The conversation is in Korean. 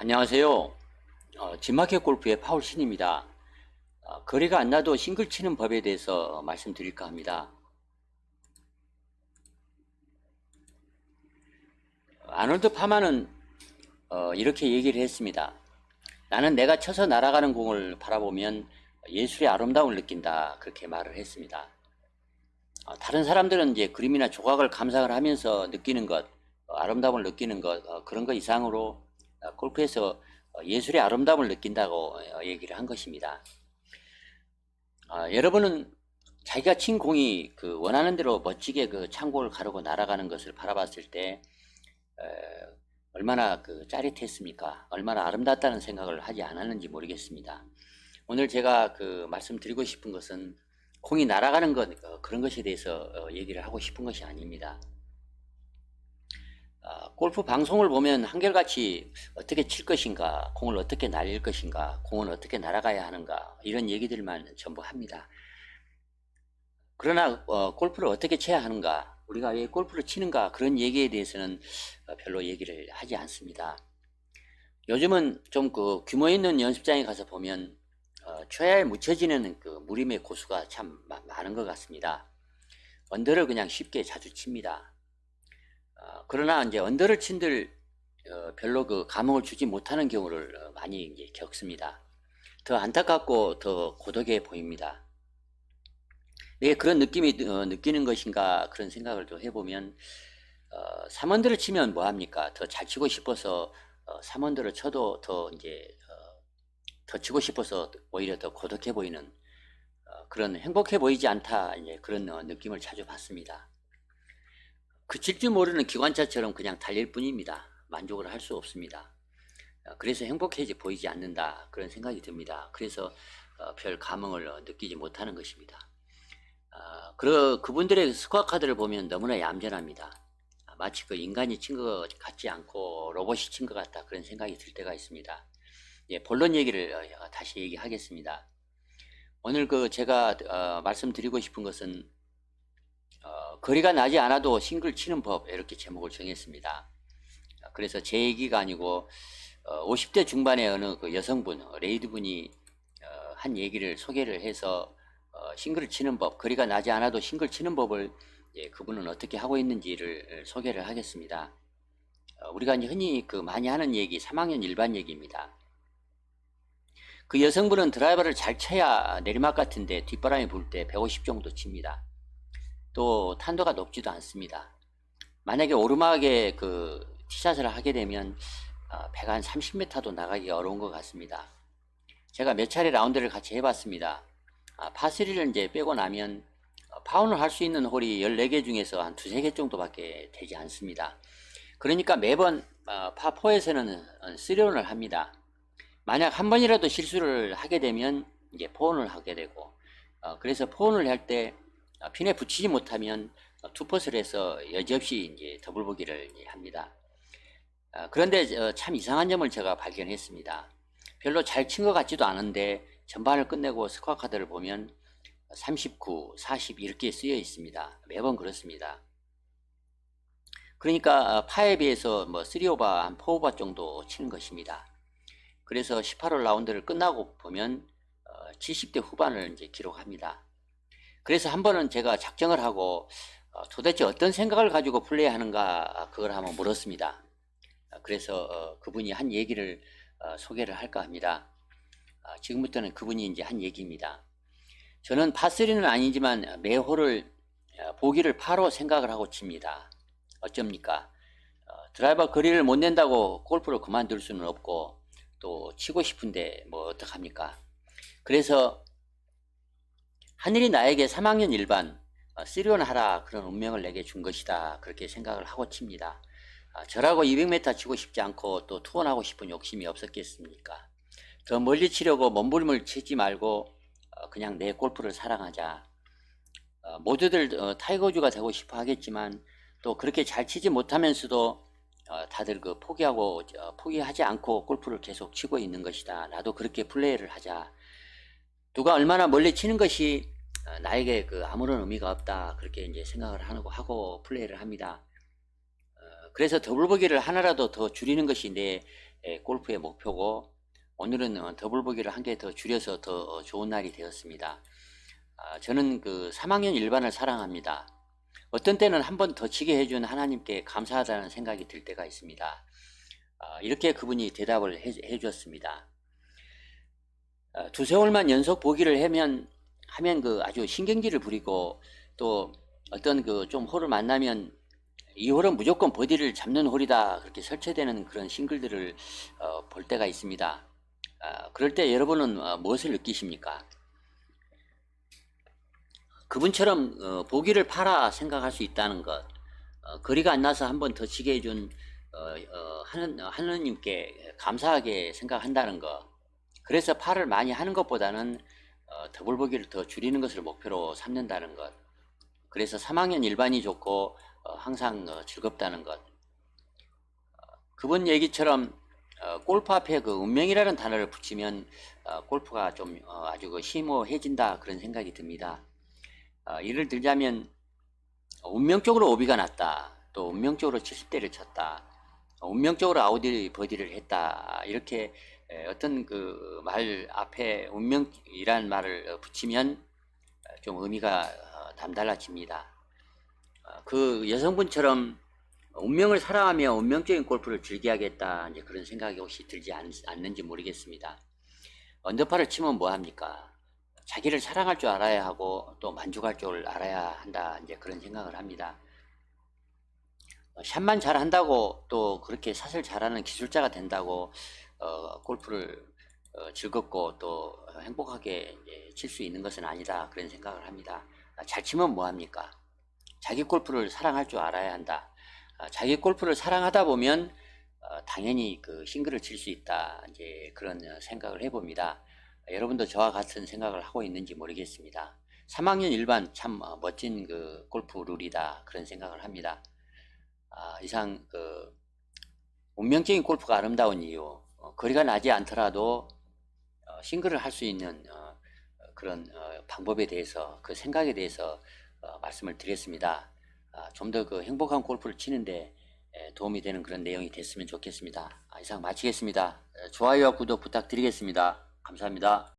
안녕하세요. 진마켓 골프의 파울신입니다. 거리가 안 나도 싱글 치는 법에 대해서 말씀드릴까 합니다. 아놀드 파마는 이렇게 얘기를 했습니다. 나는 내가 쳐서 날아가는 공을 바라보면 예술의 아름다움을 느낀다. 그렇게 말을 했습니다. 다른 사람들은 이제 그림이나 조각을 감상을 하면서 느끼는 것, 아름다움을 느끼는 것, 그런 것 이상으로 골프에서 예술의 아름다움을 느낀다고 얘기를 한 것입니다. 여러분은 자기가 친 공이 그 원하는 대로 멋지게 그 창고를 가르고 날아가는 것을 바라봤을 때 얼마나 그 짜릿했습니까? 얼마나 아름답다는 생각을 하지 않았는지 모르겠습니다. 오늘 제가 그 말씀드리고 싶은 것은 공이 날아가는 것, 그런 것에 대해서 얘기를 하고 싶은 것이 아닙니다. 골프 방송을 보면 한결같이 어떻게 칠 것인가, 공을 어떻게 날릴 것인가, 공은 어떻게 날아가야 하는가, 이런 얘기들만 전부 합니다. 그러나 골프를 어떻게 쳐야 하는가, 우리가 왜 골프를 치는가, 그런 얘기에 대해서는 별로 얘기를 하지 않습니다. 요즘은 좀 그 규모 있는 연습장에 가서 보면 초야에 묻혀지는 그 무림의 고수가 참 많은 것 같습니다. 언더를 그냥 쉽게 자주 칩니다. 그러나 이제 언더를 친들 별로 그 감흥을 주지 못하는 경우를 많이 이제 겪습니다. 더 안타깝고 더 고독해 보입니다. 왜 그런 느낌이 느끼는 것인가, 그런 생각을 또 해보면 3언더를 치면 뭐합니까? 더 잘 치고 싶어서 3언더를 쳐도 더 이제 더 치고 싶어서 오히려 더 고독해 보이는 그런 행복해 보이지 않다, 이제 그런 느낌을 자주 받습니다. 그칠 줄 모르는 기관차처럼 그냥 달릴 뿐입니다. 만족을 할 수 없습니다. 그래서 행복해 보이지 않는다, 그런 생각이 듭니다. 그래서 별 감흥을 느끼지 못하는 것입니다. 그분들의 스코어 카드를 보면 너무나 얌전합니다. 마치 그 인간이 친 것 같지 않고 로봇이 친 것 같다, 그런 생각이 들 때가 있습니다. 예, 본론 얘기를 다시 얘기하겠습니다. 오늘 그 제가 말씀드리고 싶은 것은 거리가 나지 않아도 싱글 치는 법, 이렇게 제목을 정했습니다. 그래서 제 얘기가 아니고 50대 중반의 어느 그 여성분, 레이드분이 한 얘기를 소개를 해서 싱글 치는 법, 거리가 나지 않아도 싱글 치는 법을 그분은 어떻게 하고 있는지를 소개를 하겠습니다. 우리가 이제 흔히 그 많이 하는 얘기, 3학년 일반 얘기입니다. 그 여성분은 드라이버를 잘 쳐야 내리막 같은데 뒷바람이 불 때 150 정도 칩니다. 또 탄도가 높지도 않습니다. 만약에 오르막에 그 티샷을 하게 되면 130m도 나가기 어려운 것 같습니다. 제가 몇 차례 라운드를 같이 해봤습니다. 파3를 이제 빼고 나면 파운을 할 수 있는 홀이 14개 중에서 한 2~3개 정도밖에 되지 않습니다. 그러니까 매번 파4에서는 3온을 합니다. 만약 한 번이라도 실수를 하게 되면 이제 포온을 하게 되고, 그래서 포온을 할 때 핀에 붙이지 못하면 투퍼스를 해서 여지없이 이제 더블 보기를 합니다. 그런데 참 이상한 점을 제가 발견했습니다. 별로 잘 친 것 같지도 않은데 전반을 끝내고 스코어 카드를 보면 39, 40 이렇게 쓰여 있습니다. 매번 그렇습니다. 그러니까 파에 비해서 뭐 3오버, 한 4오버 정도 치는 것입니다. 그래서 18홀 라운드를 끝나고 보면 70대 후반을 이제 기록합니다. 그래서 한 번은 제가 작정을 하고 도대체 어떤 생각을 가지고 플레이하는가, 그걸 한번 물었습니다. 그래서 그분이 한 얘기를 소개를 할까 합니다. 지금부터는 그분이 이제 한 얘기입니다. 저는 파3는 아니지만 매 홀을 보기를 파로 생각을 하고 칩니다. 어쩝니까? 드라이버 거리를 못 낸다고 골프를 그만둘 수는 없고 또 치고 싶은데 뭐 어떡합니까? 그래서 하늘이 나에게 3학년 일반 3온 하라, 그런 운명을 내게 준 것이다, 그렇게 생각을 하고 칩니다. 저라고 200m 치고 싶지 않고 또 투혼하고 싶은 욕심이 없었겠습니까? 더 멀리 치려고 몸부림을 치지 말고 그냥 내 골프를 사랑하자. 모두들 타이거즈가 되고 싶어 하겠지만 또 그렇게 잘 치지 못하면서도 다들 그 포기하지 않고 골프를 계속 치고 있는 것이다. 나도 그렇게 플레이를 하자. 누가 얼마나 멀리 치는 것이 나에게 그 아무런 의미가 없다, 그렇게 이제 생각을 하고 플레이를 합니다. 그래서 더블 보기를 하나라도 더 줄이는 것이 내 골프의 목표고, 오늘은 더블 보기를 한 개 더 줄여서 더 좋은 날이 되었습니다. 저는 그 3학년 일반을 사랑합니다. 어떤 때는 한 번 더 치게 해준 하나님께 감사하다는 생각이 들 때가 있습니다. 이렇게 그분이 대답을 해 주었습니다. 두세 홀만 연속 보기를 하면 그 아주 신경질을 부리고, 또 어떤 그 좀 홀을 만나면 이 홀은 무조건 버디를 잡는 홀이다, 그렇게 설치되는 그런 싱글들을 볼 때가 있습니다. 그럴 때 여러분은 무엇을 느끼십니까? 그분처럼 보기를 팔아 생각할 수 있다는 것, 거리가 안 나서 한 번 더 치게 해준 하느님께 감사하게 생각한다는 것, 그래서 팔을 많이 하는 것보다는 더블 보기를 더 줄이는 것을 목표로 삼는다는 것, 그래서 3학년 일반이 좋고 항상 즐겁다는 것, 그분 얘기처럼 골프 앞에 그 운명이라는 단어를 붙이면 골프가 좀 아주 그 심오해진다, 그런 생각이 듭니다. 예를 들자면 운명적으로 오비가 났다, 또 운명적으로 70대를 쳤다, 운명적으로 아우디 버디를 했다, 이렇게 어떤 그 말 앞에 운명이라는 말을 붙이면 좀 의미가 남달라집니다. 그 여성분처럼 운명을 사랑하며 운명적인 골프를 즐겨야겠다, 이제 그런 생각이 혹시 들지 않는지 모르겠습니다. 언더파를 치면 뭐합니까? 자기를 사랑할 줄 알아야 하고 또 만족할 줄 알아야 한다, 이제 그런 생각을 합니다. 샷만 잘한다고 또 그렇게 샷을 잘하는 기술자가 된다고 골프를 즐겁고 또 행복하게 칠 수 있는 것은 아니다, 그런 생각을 합니다. 잘 치면 뭐합니까? 자기 골프를 사랑할 줄 알아야 한다. 자기 골프를 사랑하다 보면 당연히 그 싱글을 칠 수 있다, 이제 그런 생각을 해봅니다. 여러분도 저와 같은 생각을 하고 있는지 모르겠습니다. 3학년 일반 참 멋진 그 골프 룰이다, 그런 생각을 합니다. 이상 그 운명적인 골프가 아름다운 이유, 거리가 나지 않더라도 싱글을 할 수 있는 그런 방법에 대해서, 그 생각에 대해서 말씀을 드렸습니다. 좀 더 그 행복한 골프를 치는데 도움이 되는 그런 내용이 됐으면 좋겠습니다. 이상 마치겠습니다. 좋아요와 구독 부탁드리겠습니다. 감사합니다.